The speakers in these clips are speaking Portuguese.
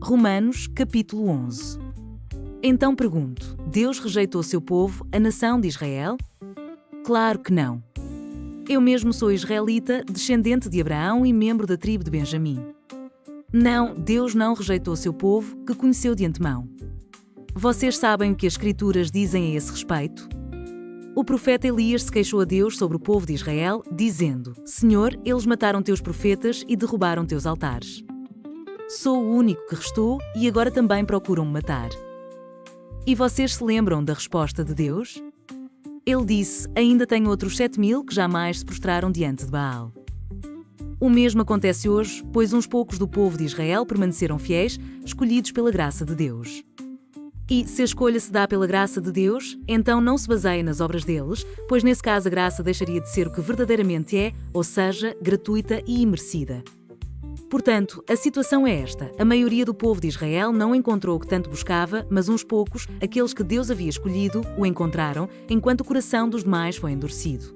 Romanos, capítulo 11. Então pergunto, Deus rejeitou seu povo, a nação de Israel? Claro que não. Eu mesmo sou israelita, descendente de Abraão e membro da tribo de Benjamim. Não, Deus não rejeitou seu povo, que conheceu de antemão. Vocês sabem o que as Escrituras dizem a esse respeito? O profeta Elias se queixou a Deus sobre o povo de Israel, dizendo: Senhor, eles mataram teus profetas e derrubaram teus altares. Sou o único que restou e agora também procuram me matar. E vocês se lembram da resposta de Deus? Ele disse: ainda tenho outros 7.000 que jamais se prostraram diante de Baal. O mesmo acontece hoje, pois uns poucos do povo de Israel permaneceram fiéis, escolhidos pela graça de Deus. E, se a escolha se dá pela graça de Deus, então não se baseia nas obras deles, pois nesse caso a graça deixaria de ser o que verdadeiramente é, ou seja, gratuita e imerecida. Portanto, a situação é esta: a maioria do povo de Israel não encontrou o que tanto buscava, mas uns poucos, aqueles que Deus havia escolhido, o encontraram, enquanto o coração dos demais foi endurecido.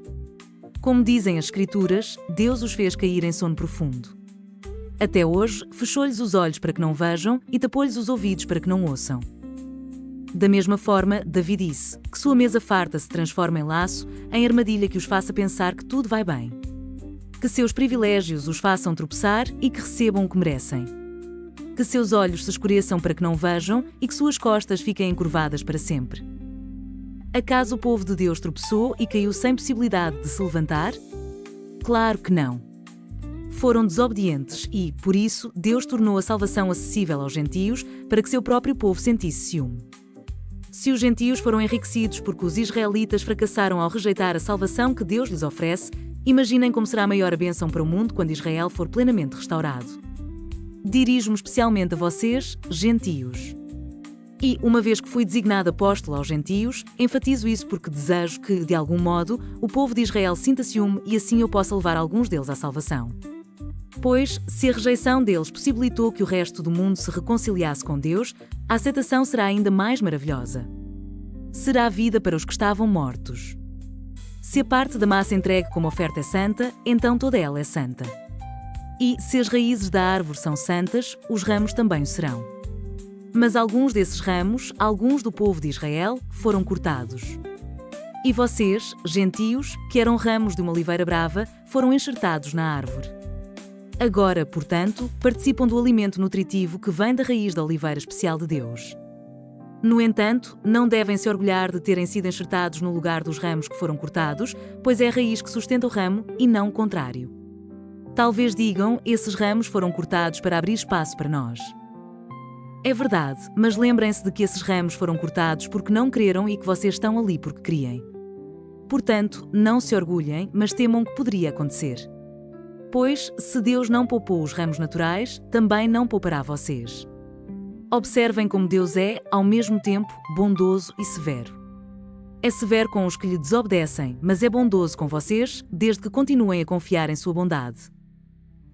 Como dizem as Escrituras, Deus os fez cair em sono profundo. Até hoje, fechou-lhes os olhos para que não vejam e tapou-lhes os ouvidos para que não ouçam. Da mesma forma, Davi disse: que sua mesa farta se transforme em laço, em armadilha que os faça pensar que tudo vai bem. Que seus privilégios os façam tropeçar e que recebam o que merecem. Que seus olhos se escureçam para que não vejam e que suas costas fiquem encurvadas para sempre. Acaso o povo de Deus tropeçou e caiu sem possibilidade de se levantar? Claro que não. Foram desobedientes e, por isso, Deus tornou a salvação acessível aos gentios para que seu próprio povo sentisse ciúme. Se os gentios foram enriquecidos porque os israelitas fracassaram ao rejeitar a salvação que Deus lhes oferece, imaginem como será a maior bênção para o mundo quando Israel for plenamente restaurado. Dirijo-me especialmente a vocês, gentios. E, uma vez que fui designado apóstolo aos gentios, enfatizo isso porque desejo que, de algum modo, o povo de Israel sinta ciúme e assim eu possa levar alguns deles à salvação. Pois, se a rejeição deles possibilitou que o resto do mundo se reconciliasse com Deus, a aceitação será ainda mais maravilhosa. Será vida para os que estavam mortos. Se a parte da massa entregue como oferta é santa, então toda ela é santa. E, se as raízes da árvore são santas, os ramos também o serão. Mas alguns desses ramos, alguns do povo de Israel, foram cortados. E vocês, gentios, que eram ramos de uma oliveira brava, foram enxertados na árvore. Agora, portanto, participam do alimento nutritivo que vem da raiz da oliveira especial de Deus. No entanto, não devem se orgulhar de terem sido enxertados no lugar dos ramos que foram cortados, pois é a raiz que sustenta o ramo e não o contrário. Talvez digam, esses ramos foram cortados para abrir espaço para nós. É verdade, mas lembrem-se de que esses ramos foram cortados porque não creram e que vocês estão ali porque criem. Portanto, não se orgulhem, mas temam que poderia acontecer. Pois, se Deus não poupou os ramos naturais, também não poupará vocês. Observem como Deus é, ao mesmo tempo, bondoso e severo. É severo com os que lhe desobedecem, mas é bondoso com vocês, desde que continuem a confiar em sua bondade.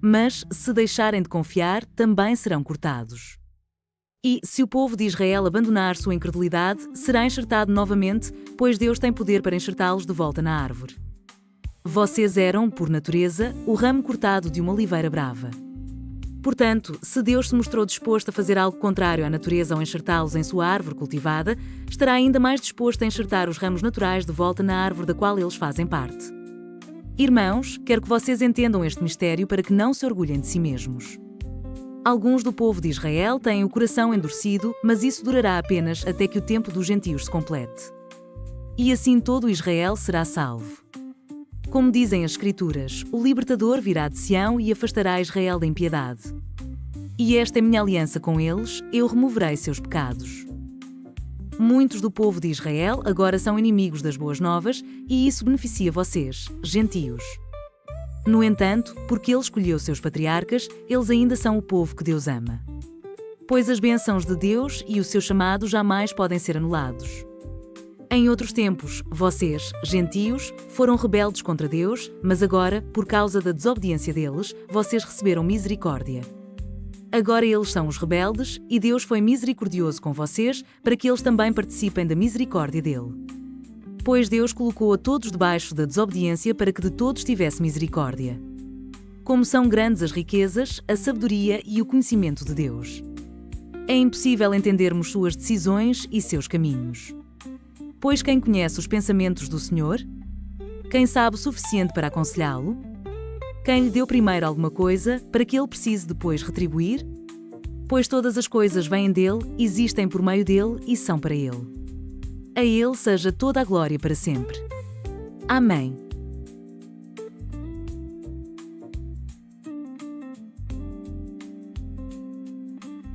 Mas, se deixarem de confiar, também serão cortados. E, se o povo de Israel abandonar sua incredulidade, será enxertado novamente, pois Deus tem poder para enxertá-los de volta na árvore. Vocês eram, por natureza, o ramo cortado de uma oliveira brava. Portanto, se Deus se mostrou disposto a fazer algo contrário à natureza ao enxertá-los em sua árvore cultivada, estará ainda mais disposto a enxertar os ramos naturais de volta na árvore da qual eles fazem parte. Irmãos, quero que vocês entendam este mistério para que não se orgulhem de si mesmos. Alguns do povo de Israel têm o coração endurecido, mas isso durará apenas até que o tempo dos gentios se complete. E assim todo Israel será salvo. Como dizem as Escrituras, o libertador virá de Sião e afastará Israel da impiedade. E esta é minha aliança com eles, eu removerei seus pecados. Muitos do povo de Israel agora são inimigos das boas novas e isso beneficia vocês, gentios. No entanto, porque ele escolheu seus patriarcas, eles ainda são o povo que Deus ama. Pois as bênçãos de Deus e o seu chamado jamais podem ser anulados. Em outros tempos, vocês, gentios, foram rebeldes contra Deus, mas agora, por causa da desobediência deles, vocês receberam misericórdia. Agora eles são os rebeldes, e Deus foi misericordioso com vocês, para que eles também participem da misericórdia dele. Pois Deus colocou a todos debaixo da desobediência para que de todos tivesse misericórdia. Como são grandes as riquezas, a sabedoria e o conhecimento de Deus. É impossível entendermos suas decisões e seus caminhos. Pois quem conhece os pensamentos do Senhor? Quem sabe o suficiente para aconselhá-lo? Quem lhe deu primeiro alguma coisa para que ele precise depois retribuir? Pois todas as coisas vêm dele, existem por meio dele e são para ele. A ele seja toda a glória para sempre. Amém.